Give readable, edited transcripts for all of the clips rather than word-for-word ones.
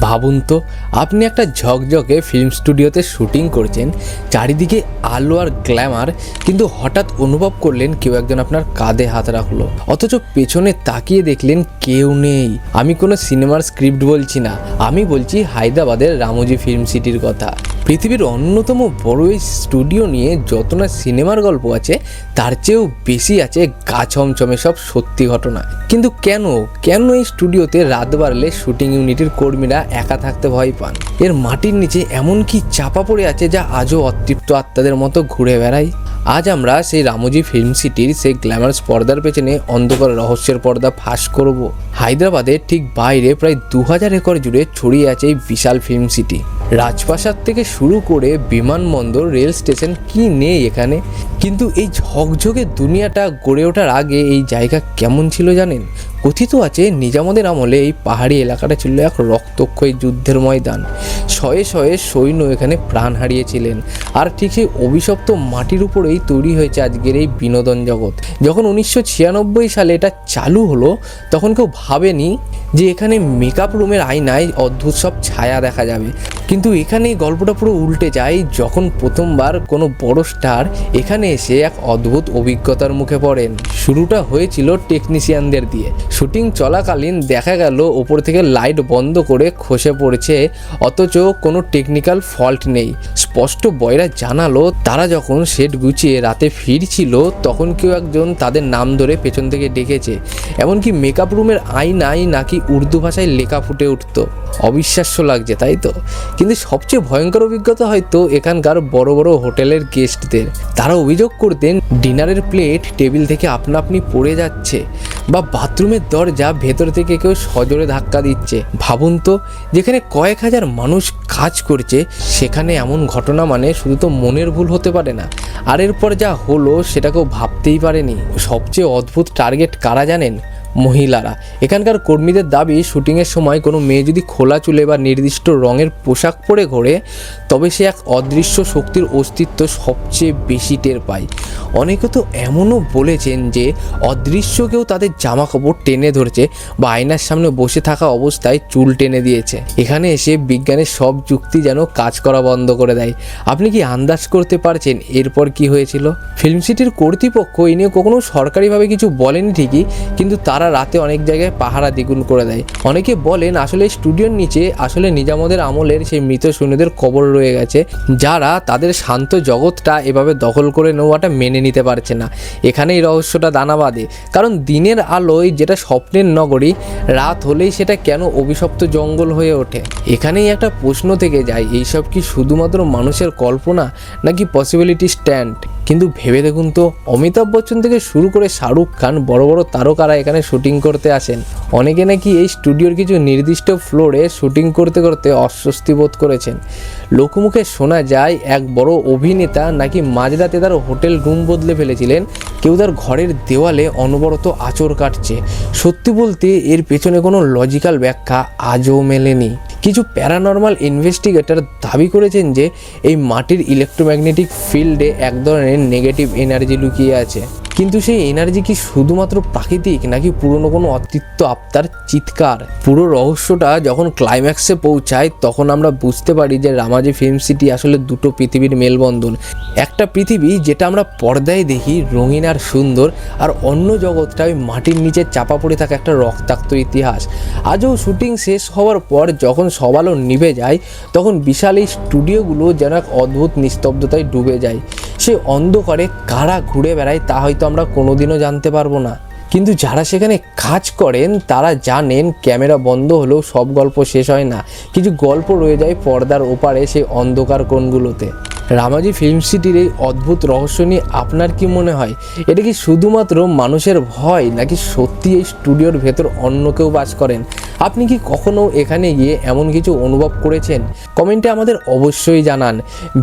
ভাবুন তো, আপনি একটা ঝকঝকে ফিল্ম স্টুডিওতে শুটিং করছেন, চারিদিকে আলো আর গ্ল্যামার, কিন্তু হঠাৎ অনুভব করলেন কেউ একজন আপনার কাঁধে হাত রাখলো, অথচ পেছনে তাকিয়ে দেখলেন কেউ নেই। আমি কোনো সিনেমার স্ক্রিপ্ট বলছি না, আমি বলছি হায়দ্রাবাদের রামোজি ফিল্ম সিটির কথা। পৃথিবীর অন্যতম বড় এই স্টুডিও নিয়ে যত না সিনেমার গল্প আছে, তার চেয়েও বেশি আছে গা ছমছমে সব সত্যি ঘটনা। কিন্তু কেন এই স্টুডিওতে রাত বাড়লে শুটিং ইউনিটের কর্মীরা একা থাকতে ভয় পান? এর মাটির নিচে এমন কি চাপা পড়ে আছে যা আজও অতৃপ্ত আত্মাদের মতো ঘুরে বেড়ায়? আজ আমরা সেই রামোজি ফিল্ম সিটির সেই গ্ল্যামারাস পর্দার পেছনে অন্ধকার রহস্যের পর্দা ফাঁস করব। হায়দ্রাবাদের ঠিক বাইরে প্রায় 2000 একর জুড়ে ছড়িয়ে আছে এই বিশাল ফিল্ম সিটি। রাজপ্রাসাদ থেকে শুরু করে বিমানবন্দর, রেল স্টেশন, কি নেই এখানে। কিন্তু এই ঝকঝকে দুনিয়াটা গড়ে ওঠার আগে এই জায়গা কেমন ছিল জানেন? কথিত আছে নিজামদের আমলে এই পাহাড়ি এলাকাটা ছিল এক রক্তক্ষয়ী যুদ্ধের ময়দান। শয়ে শয়ে সৈন্য এখানে প্রাণ হারিয়েছিলেন। আর ঠিক সেই অভিশপ্ত মাটির উপরেই তৈরি হয়েছে আজকের এই বিনোদন জগৎ। যখন 1996 সালে এটা চালু হলো, তখন কেউ ভাবেনি যে এখানে মেকআপ রুমের আয়নায় অদ্ভুত সব ছায়া দেখা যাবে। কিন্তু এখানেই গল্পটা পুরো উল্টে যায় যখন প্রথমবার কোনো বড় স্টার এখানে এসে এক অদ্ভুত অভিজ্ঞতার মুখে পড়েন। শুরুটা হয়েছিল টেকনিশিয়ানদের দিয়ে। শুটিং চলাকালীন দেখা গেল ওপর থেকে লাইট বন্ধ করে খসে পড়ছে, অথচ কোনো টেকনিক্যাল ফল্ট নেই। স্পষ্ট বয়রা জানালো তারা যখন সেট গুছিয়ে রাতে ফিরছিল, তখন কেউ একজন তাদের নাম ধরে পেছন থেকে ডেকেছে। এমনকি মেকআপ রুমের আয়নায় নাকি উর্দু ভাষায় লেখা ফুটে উঠতো। অবিশ্বাস্য লাগছে, তাই তো? কিন্তু সবচেয়ে ভয়ঙ্কর অভিজ্ঞতা হয়তো এখানকার বড় বড় হোটেলের গেস্টদের। তারা অভিযোগ করতেন ডিনারের প্লেট টেবিল থেকে আপনা আপনি পড়ে যাচ্ছে, বা বাথরুমের দরজা ভেতর থেকে কেউ সজোরে ধাক্কা দিচ্ছে। ভাবুন তো, যেখানে কয়েক হাজার মানুষ কাজ করছে, সেখানে এমন ঘটনা মানে শুধু তো মনের ভুল হতে পারে না, আর এরপর যা হলো সেটা কেউ ভাবতেই পারেনি। সবচেয়ে অদ্ভুত টার্গেট কারা জানেন? মহিলারা। এখানকার কর্মীদের দাবি, শুটিংয়ের সময় কোনো মেয়ে যদি খোলা চুলে বা নির্দিষ্ট রঙের পোশাক পরে ঘোরে, তবে সে এক অদৃশ্য শক্তির অস্তিত্ব সবচেয়ে বেশি টের পায়। অনেকে তো এমনও বলেছেন যে অদৃশ্য কেউ তাদের জামা কাপড় টেনে ধরছে বা আয়নার সামনে বসে থাকা অবস্থায় চুল টেনে দিয়েছে। এখানে এসে বিজ্ঞানের সব যুক্তি যেন কাজ করা বন্ধ করে দেয়। আপনি কি আন্দাজ করতে পারছেন এরপর কি হয়েছিল? ফিল্ম সিটির কর্তৃপক্ষ এই নিয়ে কখনো সরকারিভাবে কিছু বলেনি ঠিকই, কিন্তু তারা রাতে অনেক জায়গায় পাহারা দ্বিগুণ করে দেয়। অনেকে বলেন আসলে স্টুডিওর নিচে আসলে নিজামদের আমলের সেই মৃত সৈন্যদের কবর রয়ে গেছে, যারা তাদের শান্ত জগৎটা এভাবে দখল করে নেওয়াটা মেনে নিতে পারছে না। এখানেই রহস্যটা দানা বাঁধে, কারণ দিনের আলোয় যেটা স্বপ্নের নগরী, রাত হলেই সেটা কেন অভিশপ্ত জঙ্গল হয়ে ওঠে? এখানেই একটা প্রশ্ন থেকে যায়, এইসব কি শুধুমাত্র মানুষের কল্পনা, নাকি পসিবিলিটি স্ট্যান্ড? কিন্তু ভেবে দেখুন তো, অমিতাভ বচ্চন থেকে শুরু করে শাহরুখ খান, বড় বড় তারকারা এখানে শুটিং করতে আসেন। অনেকে নাকি এই স্টুডিওর কিছু নির্দিষ্ট ফ্লোরে শুটিং করতে করতে অস্বস্তি বোধ করেছেন। লোকমুখে শোনা যায় এক বড় অভিনেতা নাকি মাঝরাতে তার হোটেল রুম বদলে ফেলেছিলেন। কেউ তার ঘরের দেওয়ালে অনবরত আঁচড় কাটছে। সত্যি বলতে এর পেছনে কোনো লজিক্যাল ব্যাখ্যা আজও মেলেনি। কিছু প্যারানর্মাল ইনভেস্টিগেটর দাবি করেছেন যে এই মাটির ইলেকট্রোম্যাগনেটিক ফিল্ডে এক ধরনের নেগেটিভ এনার্জি লুকিয়ে আছে। কিন্তু সেই এনার্জি কি শুধুমাত্র প্রাকৃতিক, নাকি পুরনো কোনো অতৃপ্ত আত্মার চিৎকার? পুরো রহস্যটা যখন ক্লাইম্যাক্সে পৌঁছায়, তখন আমরা বুঝতে পারি যে রামোজি ফিল্ম সিটি আসলে দুটো পৃথিবীর মেলবন্ধন। একটা পৃথিবী যেটা আমরা পর্দায় দেখি, রঙিন আর সুন্দর, আর অন্য জগৎটা ওই মাটির নিচে চাপা পড়ে থাকা একটা রক্তাক্ত ইতিহাস। আজও শুটিং শেষ হওয়ার পর যখন সব আলো নিভে যায়, তখন বিশাল এই স্টুডিওগুলো যেন এক অদ্ভুত নিস্তব্ধতায় ডুবে যায়। সে অন্ধকারে কারা ঘুরে বেড়ায় তা হয়তো আমরা কোনোদিনও জানতে পারবো না, কিন্তু যারা সেখানে কাজ করেন তারা জানেন ক্যামেরা বন্ধ হলেও সব গল্প শেষ হয় না। কিছু গল্প রয়ে যায় পর্দার ওপারে সেই অন্ধকার কোণগুলোতে। রামোজি ফিল্ম সিটির এই অদ্ভুত রহস্য নিয়ে আপনার কি মনে হয়? এটা কি শুধুমাত্র মানুষের ভয়, নাকি সত্যি এই স্টুডিওর ভেতর অন্য কেউ বাস করেন? আপনি কি কখনো এখানে গিয়ে এমন কিছু অনুভব করেছেন? কমেন্টে আমাদের অবশ্যই জানান।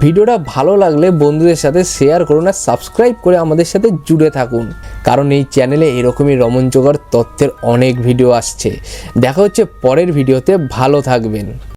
ভিডিওটা ভালো লাগলে বন্ধুদের সাথে শেয়ার করুন আর সাবস্ক্রাইব করে আমাদের সাথে জুড়ে থাকুন, কারণ এই চ্যানেলে এরকমই রোমাঞ্চকর তথ্যের অনেক ভিডিও আসছে। দেখা হচ্ছে পরের ভিডিওতে। ভালো থাকবেন।